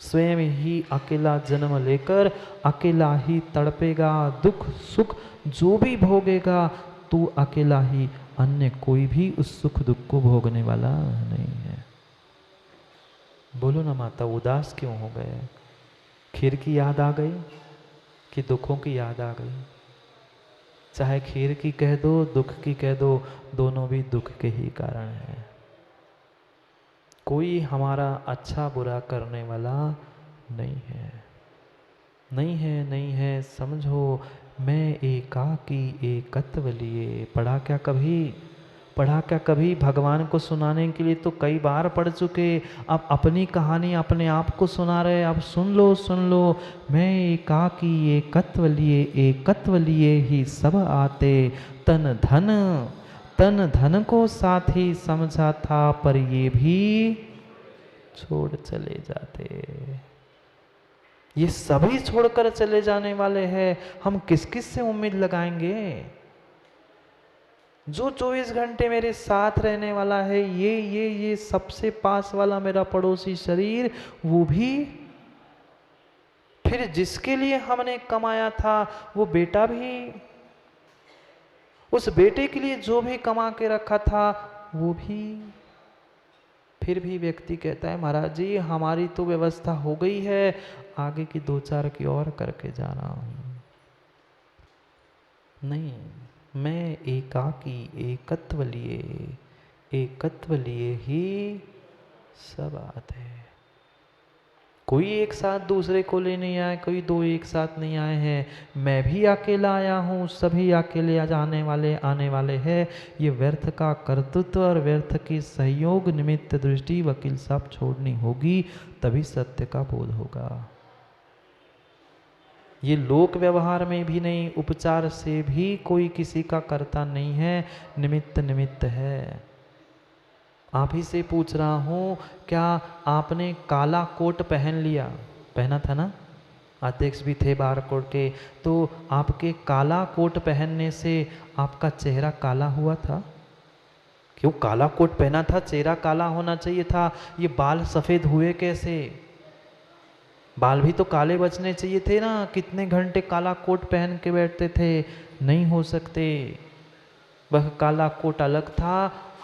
स्वयं ही अकेला जन्म लेकर अकेला ही तड़पेगा, दुख सुख जो भी भोगेगा तू अकेला ही, अन्य कोई भी उस सुख दुख को भोगने वाला नहीं है। बोलो ना माता, उदास क्यों हो गए? खीर की याद आ गई कि दुखों की याद आ गई? चाहे खीर की कह दो, दुख की कह दो, दोनों भी दुख के ही कारण है। कोई हमारा अच्छा बुरा करने वाला नहीं है, नहीं है, नहीं है। समझो, मैं एकाकी एकत्व लिए। पढ़ा क्या कभी? भगवान को सुनाने के लिए तो कई बार पढ़ चुके, अब अपनी कहानी अपने आप को सुना रहे। अब सुन लो, सुन लो। मैं एकाकी एकत्व लिए ही सब आते, तन धन को साथी समझा था, पर ये भी छोड़ चले जाते। ये सभी छोड़कर चले जाने वाले हैं, हम किस किस से उम्मीद लगाएंगे? जो 24 घंटे मेरे साथ रहने वाला है, ये सबसे पास वाला मेरा पड़ोसी शरीर, वो भी, फिर जिसके लिए हमने कमाया था वो बेटा भी, उस बेटे के लिए जो भी कमा के रखा था वो भी। फिर भी व्यक्ति कहता है महाराज जी हमारी तो व्यवस्था हो गई है, आगे की 2-4 की और करके जा रहा हूं। नहीं, मैं एकाकी एकत्व लिए ही सब आते हैं। कोई एक साथ दूसरे को ले नहीं आए, कोई दो एक साथ नहीं आए हैं। मैं भी अकेला आया हूँ, सभी अकेले जाने वाले आने वाले हैं। ये व्यर्थ का कर्तृत्व और व्यर्थ की सहयोग निमित्त दृष्टि वकील साहब छोड़नी होगी, तभी सत्य का बोध होगा। ये लोक व्यवहार में भी नहीं, उपचार से भी कोई किसी का कर्ता नहीं है, निमित्त निमित्त है। आप ही से पूछ रहा हूं, क्या आपने काला कोट पहन लिया? पहना था ना, अध्यक्ष भी थे बार कोट के, तो आपके काला कोट पहनने से आपका चेहरा काला हुआ था? क्यों? काला कोट पहना था, चेहरा काला होना चाहिए था। ये बाल सफेद हुए कैसे? बाल भी तो काले बचने चाहिए थे ना। कितने घंटे काला कोट पहन के बैठते थे? नहीं हो सकते। वह काला कोट अलग था,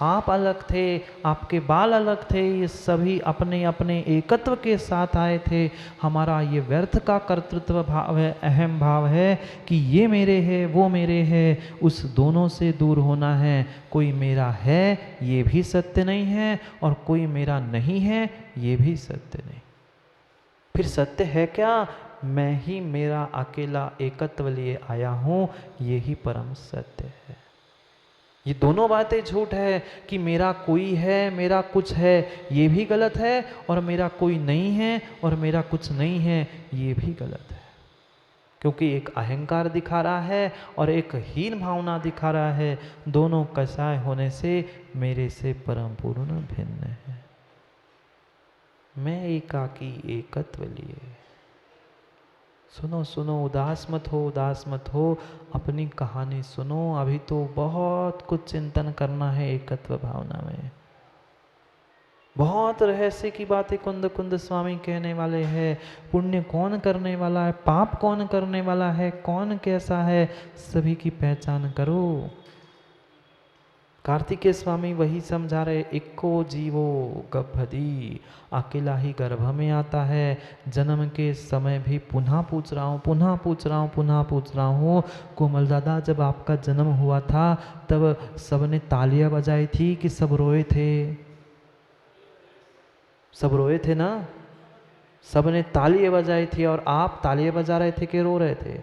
आप अलग थे, आपके बाल अलग थे। ये सभी अपने अपने एकत्व के साथ आए थे। हमारा ये व्यर्थ का कर्तृत्व भाव है, अहम भाव है कि ये मेरे है, वो मेरे है, उस दोनों से दूर होना है। कोई मेरा है ये भी सत्य नहीं है, और कोई मेरा नहीं है ये भी सत्य नहीं। फिर सत्य है क्या? मैं ही मेरा अकेला एकत्व लिए आया हूँ, ये ही परम सत्य है। ये दोनों बातें झूठ है कि मेरा कोई है, मेरा कुछ है, ये भी गलत है, और मेरा कोई नहीं है और मेरा कुछ नहीं है, ये भी गलत है। क्योंकि एक अहंकार दिखा रहा है और एक हीन भावना दिखा रहा है। दोनों कसाय होने से मेरे से परम पूर्ण भिन्न है। मैं एकाकी एकत्व लिए। सुनो सुनो, उदास मत हो, उदास मत हो, अपनी कहानी सुनो। अभी तो बहुत कुछ चिंतन करना है एकत्व भावना में। बहुत रहस्य की बातें कुंद कुंद स्वामी कहने वाले हैं। पुण्य कौन करने वाला है, पाप कौन करने वाला है, कौन कैसा है, सभी की पहचान करो। कार्तिकेय स्वामी वही समझा रहे, इक्को जीवो गभदी, अकेला ही गर्भ में आता है। जन्म के समय भी पुनः पूछ रहा हूँ, पुनः पूछ रहा हूँ, पुनः पूछ रहा हूँ, कोमल दादा जब आपका जन्म हुआ था तब सबने तालियां बजाई थी कि सब रोए थे? सब रोए थे ना? सबने तालियां बजाई थी, और आप तालियां बजा रहे थे कि रो रहे थे?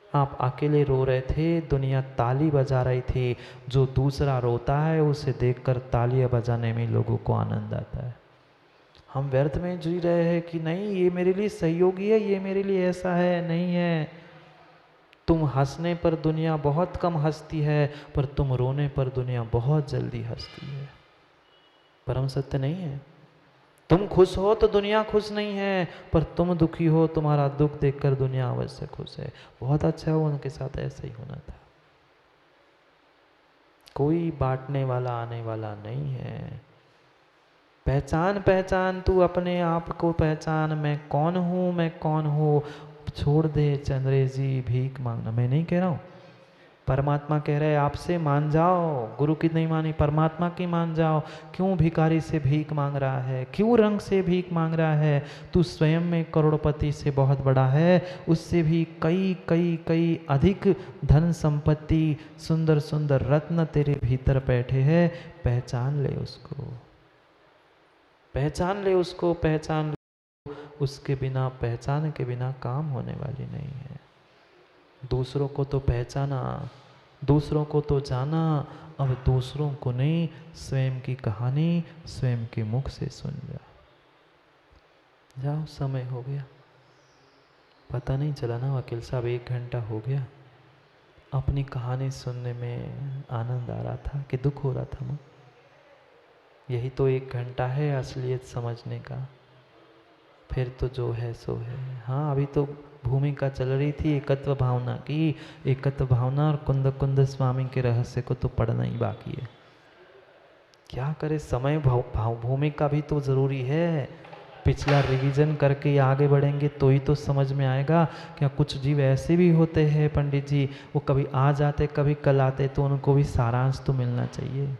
आप अकेले रो रहे थे, दुनिया ताली बजा रही थी। जो दूसरा रोता है उसे देखकर तालियां बजाने में लोगों को आनंद आता है। हम व्यर्थ में जी रहे हैं कि नहीं ये मेरे लिए सहयोगी है, ये मेरे लिए ऐसा है, नहीं है। तुम हंसने पर दुनिया बहुत कम हंसती है, पर तुम रोने पर दुनिया बहुत जल्दी हंसती है। परम सत्य नहीं है? तुम खुश हो तो दुनिया खुश नहीं है, पर तुम दुखी हो, तुम्हारा दुख देखकर दुनिया अवश्य खुश है। बहुत अच्छा हो, उनके साथ ऐसा ही होना था। कोई बांटने वाला आने वाला नहीं है। पहचान पहचान, तू अपने आप को पहचान, मैं कौन हूँ, मैं कौन हूँ। छोड़ दे चंद्रेजी भीख मांगना। मैं नहीं कह रहा हूँ, परमात्मा कह रहे आपसे मान जाओ। गुरु की नहीं मानी, परमात्मा की मान जाओ। क्यों भिखारी से भीख मांग रहा है, क्यों रंग से भीख मांग रहा है? तू स्वयं में करोड़पति से बहुत बड़ा है, उससे भी कई कई कई अधिक धन संपत्ति, सुंदर सुंदर रत्न तेरे भीतर बैठे हैं। पहचान ले उसको, पहचान ले उसको, पहचान ले। उसके बिना, पहचान के बिना काम होने वाली नहीं है। दूसरों को तो पहचाना, दूसरों को तो जाना, अब दूसरों को नहीं, स्वयं की कहानी स्वयं के मुख से सुन जा। जाओ, समय हो गया, पता नहीं चला ना वकील साहब, 1 घंटा हो गया। अपनी कहानी सुनने में आनंद आ रहा था कि दुख हो रहा था मुझे? यही तो 1 घंटा है असलियत समझने का। फिर तो जो है सो है। हाँ, अभी तो भूमिका चल रही थी एकत्व भावना की। एकत्व भावना और कुंद कुंद स्वामी के रहस्य को तो पढ़ना ही बाकी है। क्या करे, समय भूमिका भी तो ज़रूरी है। पिछला रिवीजन करके आगे बढ़ेंगे तो ही तो समझ में आएगा। क्या कुछ जीव ऐसे भी होते हैं पंडित जी, वो कभी आ जाते कभी कल आते, तो उनको भी सारांश तो मिलना चाहिए।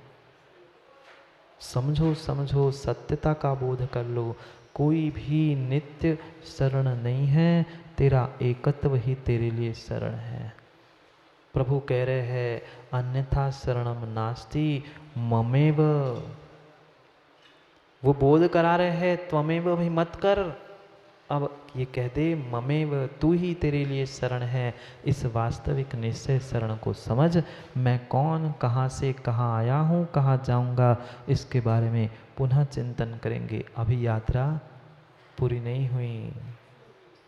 समझो समझो, सत्यता का बोध कर लो। कोई भी नित्य शरण नहीं है, तेरा एकत्व ही तेरे लिए शरण है। प्रभु कह रहे हैं अन्यथा शरणम नास्ति ममेव। वो बोध करा रहे हैं त्वमेव भी मत कर, अब ये कह दे ममेव, तू ही तेरे लिए शरण है। इस वास्तविक निश्चय शरण को समझ। मैं कौन, कहाँ से कहाँ आया हूँ, कहाँ जाऊँगा, इसके बारे में पुनः चिंतन करेंगे। अभी यात्रा पूरी नहीं हुई।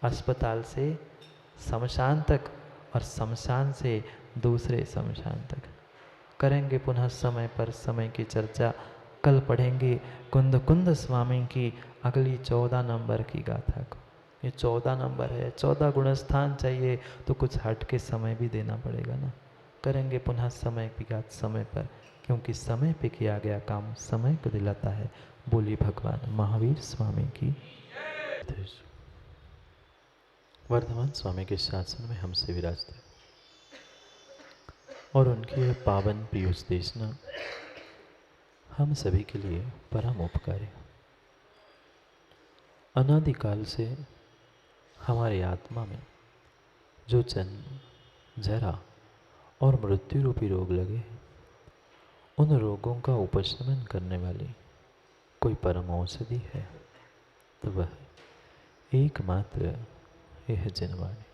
अस्पताल से शमशान तक और शमशान से दूसरे शमशान तक करेंगे पुनः समय पर समय की चर्चा। कल पढ़ेंगे कुंद कुंद स्वामी की अगली 14 नंबर की गाथा को। ये 14 नंबर है, 14 गुणस्थान चाहिए तो कुछ हट के समय भी देना पड़ेगा ना। करेंगे पुनः समय की गाथ समय पर, क्योंकि समय पे किया गया काम समय को दिलाता है। बोली भगवान महावीर स्वामी की। वर्धमान स्वामी के शासन में हमसे विराजते और उनकी यह पावन पीयूष देशना हम सभी के लिए परम उपकारी। अनादिकाल से हमारी आत्मा में जो जन्म, जरा और मृत्यु रूपी रोग लगे हैं, उन रोगों का उपशमन करने वाली कोई परम औषधि है तो वह एकमात्र यह जिनवाणी।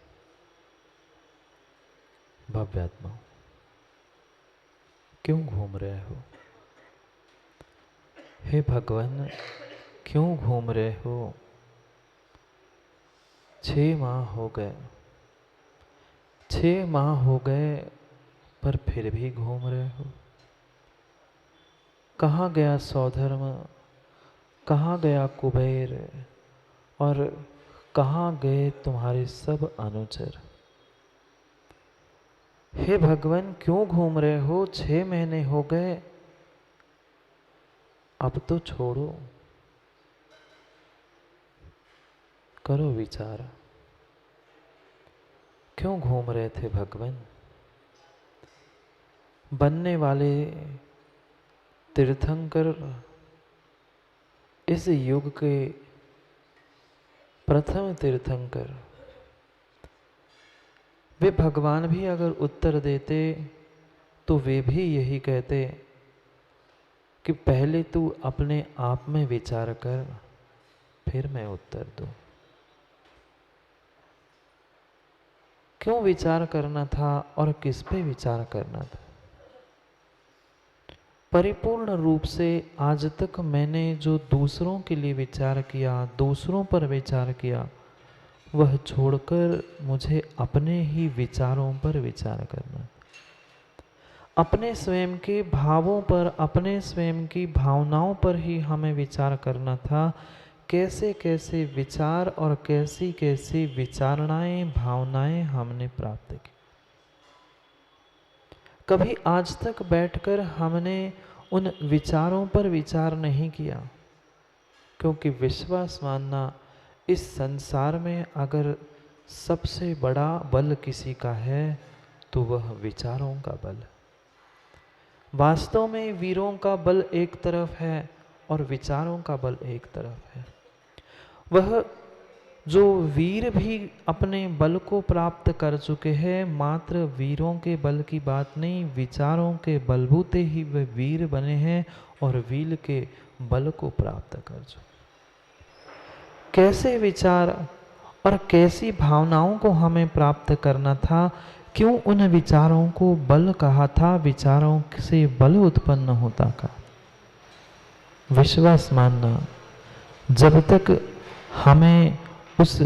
भव्यात्मा, क्यों घूम रहे हो? हे भगवान, क्यों घूम रहे हो? 6 माह हो गए, 6 माह हो गए, पर फिर भी घूम रहे हो। कहाँ गया सौधर्म, कहाँ गया कुबेर, और कहाँ गए तुम्हारे सब अनुचर? हे भगवान, क्यों घूम रहे हो? 6 महीने हो गए, अब तो छोड़ो। करो विचार, क्यों घूम रहे थे भगवान? बनने वाले तीर्थंकर इस युग के प्रथम तीर्थंकर, वे भगवान भी अगर उत्तर देते तो वे भी यही कहते कि पहले तू अपने आप में विचार कर, फिर मैं उत्तर दूं। क्यों विचार करना था और किस पे विचार करना था? परिपूर्ण रूप से आज तक मैंने जो दूसरों के लिए विचार किया, दूसरों पर विचार किया, वह छोड़कर मुझे अपने ही विचारों पर विचार करना, अपने स्वयं के भावों पर, अपने स्वयं की भावनाओं पर ही हमें विचार करना था। कैसे कैसे विचार और कैसी कैसी विचारणाएं, भावनाएं हमने प्राप्त की। कभी आज तक बैठकर हमने उन विचारों पर विचार नहीं किया। क्योंकि विश्वास मानना, इस संसार में अगर सबसे बड़ा बल किसी का है तो वह विचारों का बल। वास्तव में वीरों का बल एक तरफ है और विचारों का बल एक तरफ है। वह जो वीर भी अपने बल को प्राप्त कर चुके हैं, मात्र वीरों के बल की बात नहीं, विचारों के बलबूते ही वे वीर बने हैं और वीर के बल को प्राप्त कर चुके। कैसे विचार और कैसी भावनाओं को हमें प्राप्त करना था, क्यों उन विचारों को बल कहा था, विचारों से बल उत्पन्न होता का। विश्वास मानना, जब तक हमें उस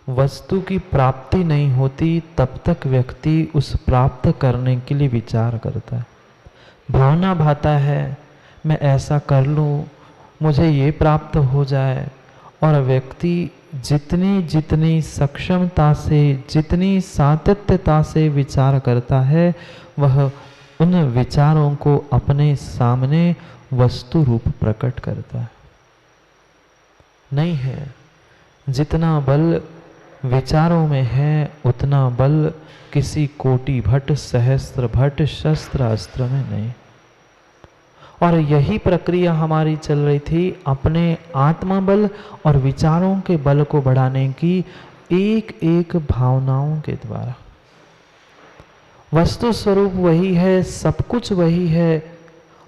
वस्तु की प्राप्ति नहीं होती तब तक व्यक्ति उस प्राप्त करने के लिए विचार करता है। भावना भाता है मैं ऐसा कर लूं, मुझे ये प्राप्त हो जाए, और व्यक्ति जितनी जितनी सक्षमता से, जितनी सातत्यता से विचार करता है, वह उन विचारों को अपने सामने वस्तु रूप प्रकट करता है। नहीं है, जितना बल विचारों में है उतना बल किसी कोटि भट्ट, सहस्त्र भट्ट, शस्त्र अस्त्र में नहीं। और यही प्रक्रिया हमारी चल रही थी अपने आत्मा बल और विचारों के बल को बढ़ाने की, एक एक भावनाओं के द्वारा। वस्तु स्वरूप वही है, सब कुछ वही है,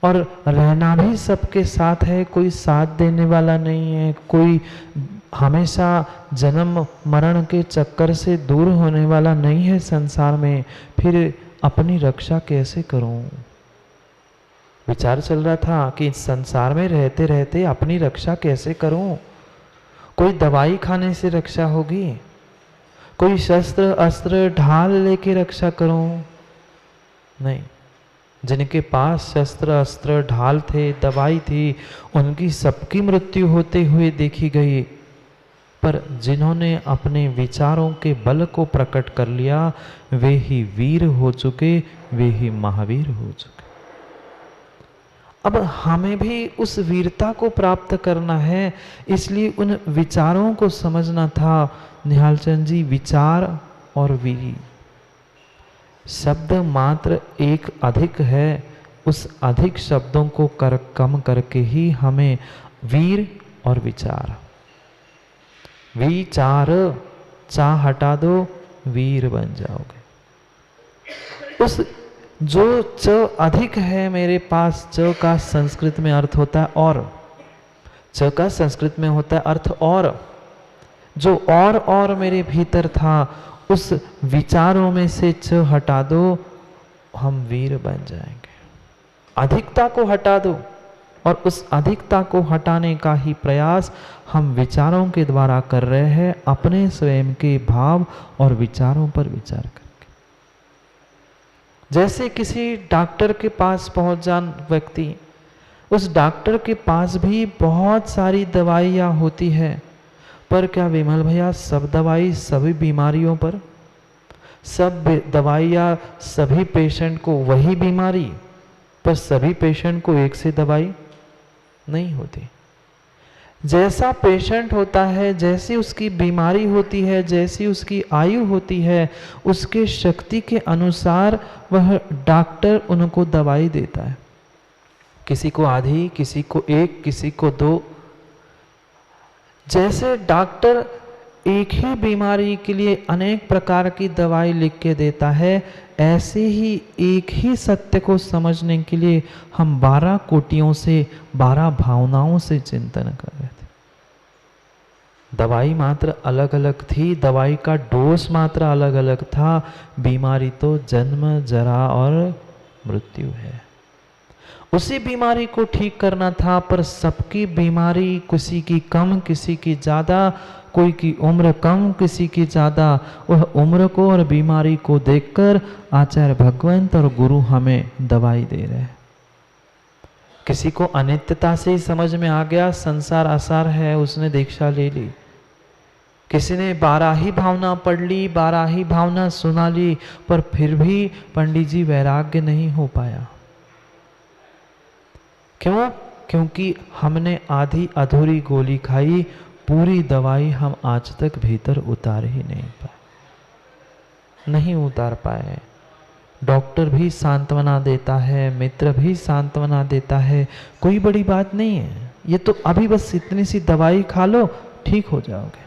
और रहना भी सबके साथ है, कोई साथ देने वाला नहीं है, कोई हमेशा जन्म मरण के चक्कर से दूर होने वाला नहीं है संसार में। फिर अपनी रक्षा कैसे करूं? विचार चल रहा था कि संसार में रहते रहते अपनी रक्षा कैसे करूं? कोई दवाई खाने से रक्षा होगी? कोई शस्त्र अस्त्र ढाल लेके रक्षा करूं? नहीं। जिनके पास शस्त्र अस्त्र ढाल थे, दवाई थी, उनकी सबकी मृत्यु होते हुए देखी गई। पर जिन्होंने अपने विचारों के बल को प्रकट कर लिया, वे ही वीर हो चुके, वे ही महावीर हो चुके। अब हमें भी उस वीरता को प्राप्त करना है, इसलिए उन विचारों को समझना था। निहाल चंद जी, विचार और वीर शब्द मात्र एक अधिक है, उस अधिक शब्दों को कम करके ही हमें वीर और विचार, विचार चा हटा दो, वीर बन जाओगे। उस जो च अधिक है मेरे पास, च का संस्कृत में अर्थ होता है और, च का संस्कृत में होता है अर्थ और, जो और मेरे भीतर था, उस विचारों में से च हटा दो, हम वीर बन जाएंगे। अधिकता को हटा दो, और उस अधिकता को हटाने का ही प्रयास हम विचारों के द्वारा कर रहे हैं, अपने स्वयं के भाव और विचारों पर विचार करके। जैसे किसी डॉक्टर के पास पहुंच जान व्यक्ति, उस डॉक्टर के पास भी बहुत सारी दवाइयाँ होती है, पर क्या विमल भैया सब दवाई सभी बीमारियों पर, सब दवाइयाँ सभी पेशेंट को वही बीमारी, पर सभी पेशेंट को एक से दवाई नहीं होती। जैसा पेशेंट होता है, जैसी उसकी बीमारी होती है, जैसी उसकी आयु होती है, उसके शक्ति के अनुसार वह डॉक्टर उनको दवाई देता है। किसी को आधी, किसी को एक, किसी को दो। जैसे डॉक्टर एक ही बीमारी के लिए अनेक प्रकार की दवाई लिख के देता है, ऐसे ही एक ही सत्य को समझने के लिए हम 12 कोटियों से, 12 भावनाओं से चिंतन कर रहे थे। दवाई मात्र अलग अलग थी, दवाई का डोज मात्र अलग अलग था, बीमारी तो जन्म, जरा और मृत्यु है। उसी बीमारी को ठीक करना था, पर सबकी बीमारी, किसी की कम, किसी की ज़्यादा, कोई की उम्र कम, किसी की ज़्यादा, वह उम्र को और बीमारी को देखकर आचार्य भगवंत और गुरु हमें दवाई दे रहे हैं। किसी को अनित्यता से ही समझ में आ गया, संसार आसार है, उसने दीक्षा ले ली। किसी ने 12 ही भावना पढ़ ली, 12 ही भावना सुना ली, पर फिर भी पंडित जी वैराग्य नहीं हो पाया। क्यों? क्योंकि हमने आधी अधूरी गोली खाई, पूरी दवाई हम आज तक भीतर उतार ही नहीं पाए, नहीं उतार पाए। डॉक्टर भी सांत्वना देता है, मित्र भी सांत्वना देता है, कोई बड़ी बात नहीं है, ये तो अभी बस इतनी सी दवाई खा लो, ठीक हो जाओगे।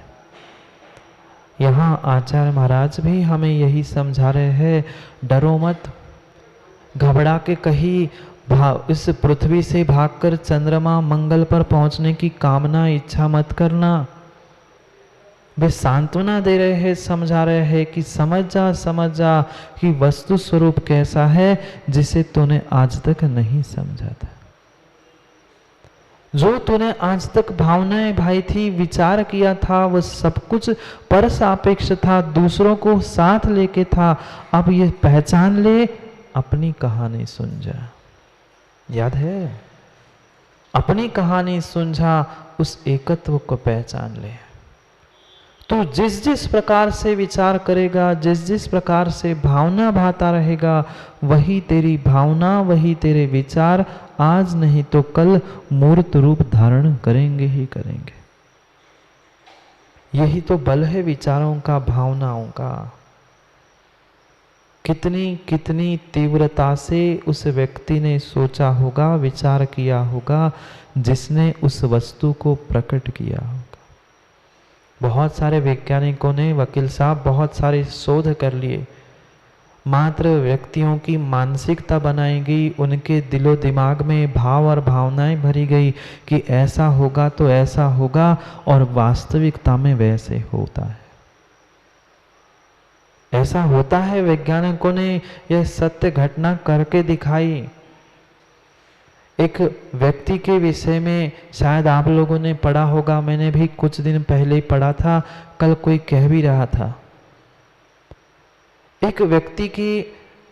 यहाँ आचार्य महाराज भी हमें यही समझा रहे हैं, डरो मत, घबरा के कहीं इस पृथ्वी से भागकर चंद्रमा मंगल पर पहुंचने की कामना इच्छा मत करना। वे सांत्वना दे रहे हैं, समझा रहे हैं कि समझ जा कि वस्तु स्वरूप कैसा है जिसे तूने आज तक नहीं समझा था। जो तूने आज तक भावनाएं भाई थी, विचार किया था, वह सब कुछ पर सापेक्ष था, दूसरों को साथ लेके था। अब ये पहचान ले, अपनी कहानी सुन जा। याद है, अपनी कहानी सुन जा, उस एकत्व को पहचान ले। तो जिस जिस प्रकार से विचार करेगा, जिस जिस प्रकार से भावना भाता रहेगा, वही तेरी भावना, वही तेरे विचार आज नहीं तो कल मूर्त रूप धारण करेंगे ही करेंगे। यही तो बल है विचारों का, भावनाओं का। कितनी कितनी तीव्रता से उस व्यक्ति ने सोचा होगा, विचार किया होगा, जिसने उस वस्तु को प्रकट किया होगा। बहुत सारे वैज्ञानिकों ने, वकील साहब, बहुत सारे शोध कर लिए, मात्र व्यक्तियों की मानसिकता बनाई गई, उनके दिलो दिमाग में भाव और भावनाएं भरी गई कि ऐसा होगा तो ऐसा होगा, और वास्तविकता में वैसे होता है, ऐसा होता है। वैज्ञानिकों ने यह सत्य घटना करके दिखाई। एक व्यक्ति के विषय में शायद आप लोगों ने पढ़ा होगा, मैंने भी कुछ दिन पहले ही पढ़ा था, कल कोई कह भी रहा था। एक व्यक्ति की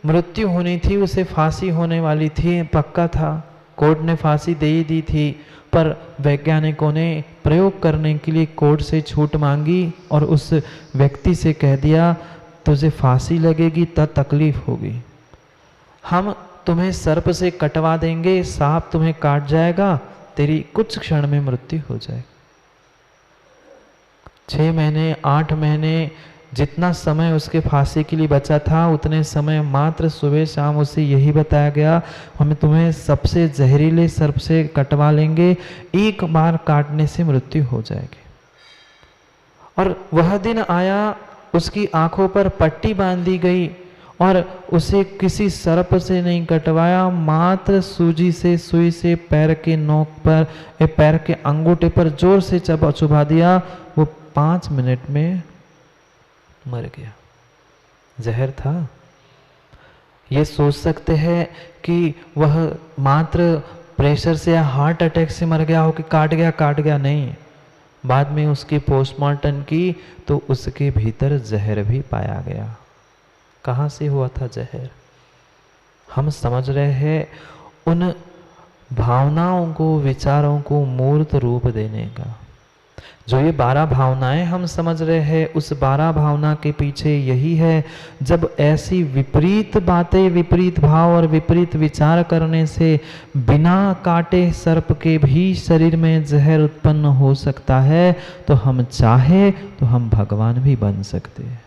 मृत्यु होनी थी, उसे फांसी होने वाली थी, पक्का था, कोर्ट ने फांसी दे ही दी थी, पर वैज्ञानिकों ने प्रयोग करने के लिए कोर्ट से छूट मांगी और उस व्यक्ति से कह दिया, तुझे फांसी लगेगी तो तकलीफ होगी, हम तुम्हें सर्प से कटवा देंगे, सांप तुम्हें काट जाएगा, तेरी कुछ क्षण में मृत्यु हो जाएगी। 6 महीने 8 महीने जितना समय उसके फांसी के लिए बचा था, उतने समय मात्र सुबह शाम उसे यही बताया गया, हम तुम्हें सबसे जहरीले सर्प से कटवा लेंगे, एक बार काटने से मृत्यु हो जाएगी। और वह दिन आया, उसकी आंखों पर पट्टी बांधी गई और उसे किसी सर्प से नहीं कटवाया, मात्र सूजी से, सुई से पैर के नोक पर, पैर के अंगूठे पर जोर से चुभा दिया, वो 5 मिनट में मर गया। जहर था। ये सोच सकते हैं कि वह मात्र प्रेशर से या हार्ट अटैक से मर गया हो कि काट गया, नहीं। बाद में उसकी पोस्टमार्टम की तो उसके भीतर जहर भी पाया गया। कहाँ से हुआ था जहर? हम समझ रहे हैं उन भावनाओं को, विचारों को मूर्त रूप देने का। जो ये 12 भावनाएं हम समझ रहे हैं, उस 12 भावना के पीछे यही है, जब ऐसी विपरीत बातें, विपरीत भाव और विपरीत विचार करने से बिना काटे सर्प के भी शरीर में जहर उत्पन्न हो सकता है, तो हम चाहे तो हम भगवान भी बन सकते हैं।